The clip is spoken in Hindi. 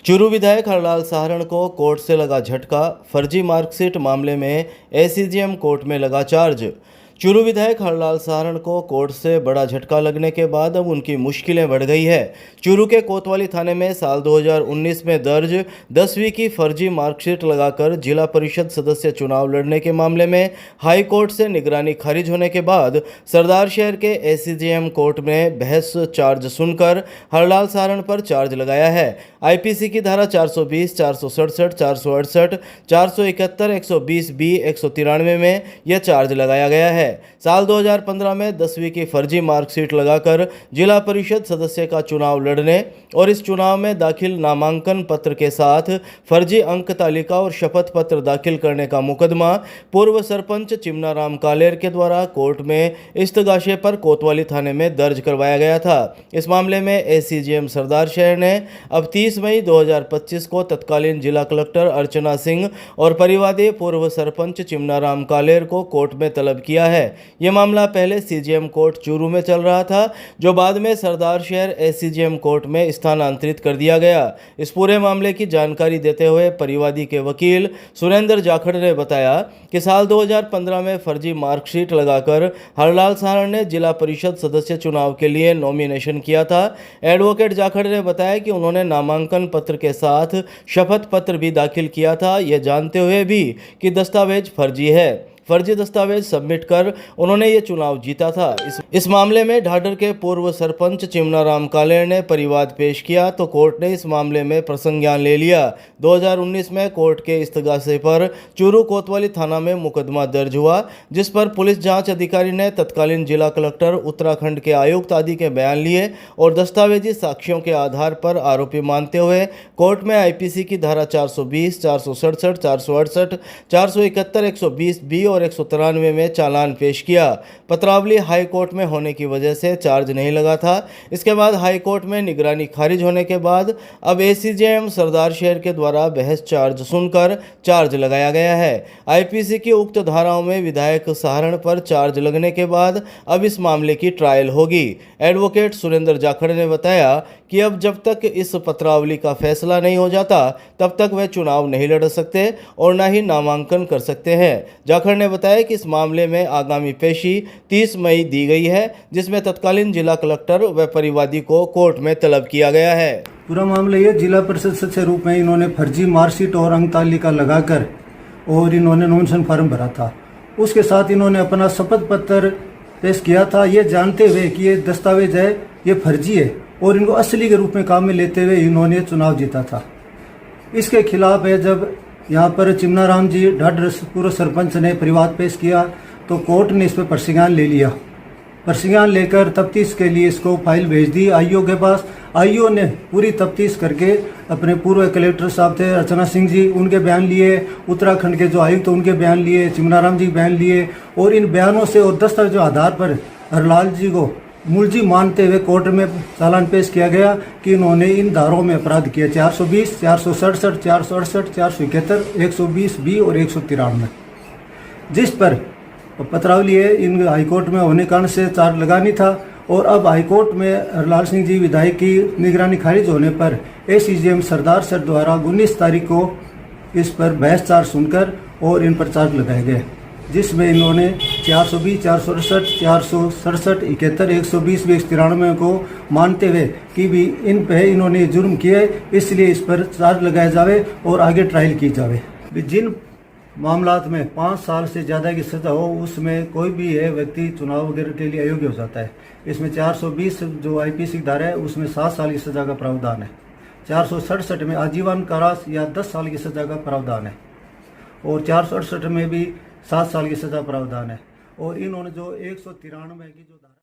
चूरू विधायक हरलाल साहरण को कोर्ट से लगा झटका। फर्जी मार्कशीट मामले में एसीजेएम कोर्ट में लगा चार्ज। चूरू विधायक हरलाल साहरण को कोर्ट से बड़ा झटका लगने के बाद अब उनकी मुश्किलें बढ़ गई है। चूरू के कोतवाली थाने में साल 2019 में दर्ज 10वीं की फर्जी मार्कशीट लगाकर जिला परिषद सदस्य चुनाव लड़ने के मामले में हाई कोर्ट से निगरानी खारिज होने के बाद सरदार शहर के एसीजेएम कोर्ट में बहस चार्ज सुनकर हरलाल साहरण पर चार्ज लगाया है। आईपीसी की धारा 420, 467, 468, 471, 120B, 193 में यह चार्ज लगाया गया है। साल 2015 में 10वीं की फर्जी मार्कशीट लगाकर जिला परिषद सदस्य का चुनाव लड़ने और इस चुनाव में दाखिल नामांकन पत्र के साथ फर्जी अंक तालिका और शपथ पत्र दाखिल करने का मुकदमा पूर्व सरपंच चिमनाराम कालेर के द्वारा कोर्ट में इस्तगाशे पर कोतवाली थाने में दर्ज करवाया गया था। इस मामले में एसीजेएम सरदार शहर ने अब 30 मई 2025 को तत्कालीन जिला कलेक्टर अर्चना सिंह और परिवादी पूर्व सरपंच चिमनाराम कालेर को कोर्ट में तलब किया है। यह मामला पहले सीजेएम कोर्ट चूरू में चल रहा था, जो बाद में सरदार शहर एसीजेएम कोर्ट में स्थानांतरित कर दिया गया। इस पूरे मामले की जानकारी देते हुए परिवादी के वकील सुरेंद्र जाखड़ ने बताया कि साल 2015 में फर्जी मार्कशीट लगाकर हरलाल साहरण ने जिला परिषद सदस्य चुनाव के लिए नॉमिनेशन किया था। एडवोकेट जाखड़ ने बताया कि उन्होंने नामांकन पत्र के साथ शपथ पत्र भी दाखिल किया था, यह जानते हुए भी कि दस्तावेज फर्जी है। फर्जी दस्तावेज सबमिट कर उन्होंने ये चुनाव जीता था। इस मामले में ढाडर के पूर्व सरपंच चिमनाराम कालेर ने परिवाद पेश किया तो कोर्ट ने इस मामले में प्रसंज्ञान ले लिया। 2019 में कोर्ट के इस्तगासे पर चूरू कोतवाली थाना में मुकदमा दर्ज हुआ, जिस पर पुलिस जांच अधिकारी ने तत्कालीन जिला कलेक्टर, उत्तराखंड के आयुक्त आदि के बयान लिए और दस्तावेजी साक्ष्यों के आधार पर आरोपी मानते हुए कोर्ट में आईपीसी की धारा 420, 467, 468, 471, 120B और 193 में चालान पेश किया। पत्रावली हाई कोर्ट में होने की वजह से चार्ज नहीं लगा था। इसके बाद हाई कोर्ट में निगरानी खारिज होने के बाद अब एसीजेएम सरदार शहर के द्वारा बहस चार्ज सुनकर चार्ज लगाया गया है। आईपीसी की उक्त धाराओं में विधायक साहरण पर चार्ज लगने के बाद अब इस मामले की ट्रायल होगी। एडवोकेट सुरेंद्र जाखड़ ने बताया कि अब जब तक इस पत्रावली का फैसला नहीं हो जाता तब तक वह चुनाव नहीं लड़ सकते और न ही नामांकन कर सकते हैं। जाखड़ ने बताया कि इस मामले में आगामी पेशी 30 मई दी गई है, जिसमें तत्कालीन जिला कलेक्टर व परिवादी को कोर्ट में तलब किया गया है। पूरा मामला ये जिला परिषद सदस्य रूप में इन्होंने फर्जी मार्कशीट और अंक तालिका लगाकर और इन्होंने नॉमिनेशन फॉर्म भरा था। उसके साथ इन्होंने अपना शपथ पत्र पेश किया था, ये जानते हुए कि ये दस्तावेज है, ये फर्जी है और इनको असली के रूप में काम में लेते हुए इन्होंने चुनाव जीता था। इसके खिलाफ है जब यहाँ पर चिमनाराम जी ढाडर पूर्व सरपंच ने परिवाद पेश किया तो कोर्ट ने इस पर प्रसंज्ञान ले लिया। प्रसंज्ञान लेकर तफ्तीश के लिए इसको फाइल भेज दी आईओ के पास। आईओ ने पूरी तफ्तीश करके अपने पूर्व कलेक्टर साहब थे अर्चना सिंह जी, उनके बयान लिए, उत्तराखंड के जो आयुक्त तो उनके बयान लिए, चिमनाराम जी के बयान लिए और इन बयानों से और दस्तावेजों आधार पर हरलाल जी को मुलजिम मानते हुए कोर्ट में चालान पेश किया गया कि इन्होंने इन धाराओं में अपराध किया 420, 467, 468, 471, 120B और 193, जिस पर पत्रावली है इन हाईकोर्ट में होने कारण से चार्ज लगानी था। और अब हाईकोर्ट में हरलाल सिंह जी विधायक की निगरानी खारिज होने पर एसीजेएम सरदार सर द्वारा 19 तारीख को इस पर बहस चार्ज सुनकर और इन पर चार्ज लगाए गए, जिसमें इन्होंने 420, 468, 467, 71, 120, 193 को मानते हुए कि भी इन पे इन्होंने जुर्म किया है, इसलिए इस पर चार्ज लगाया जावे और आगे ट्रायल की जावे। जिन मामलात में 5 साल से ज़्यादा की सज़ा हो उसमें कोई भी है व्यक्ति चुनाव वगैरह के लिए अयोग्य हो जाता है। इसमें 420 जो आईपीसी की धारा है उसमें 7 साल की सज़ा का प्रावधान है। 467 में आजीवन कारावास या 10 साल की सज़ा का प्रावधान है और 468 में भी 7 साल की सज़ा प्रावधान है। और इन्होंने जो 193 की जो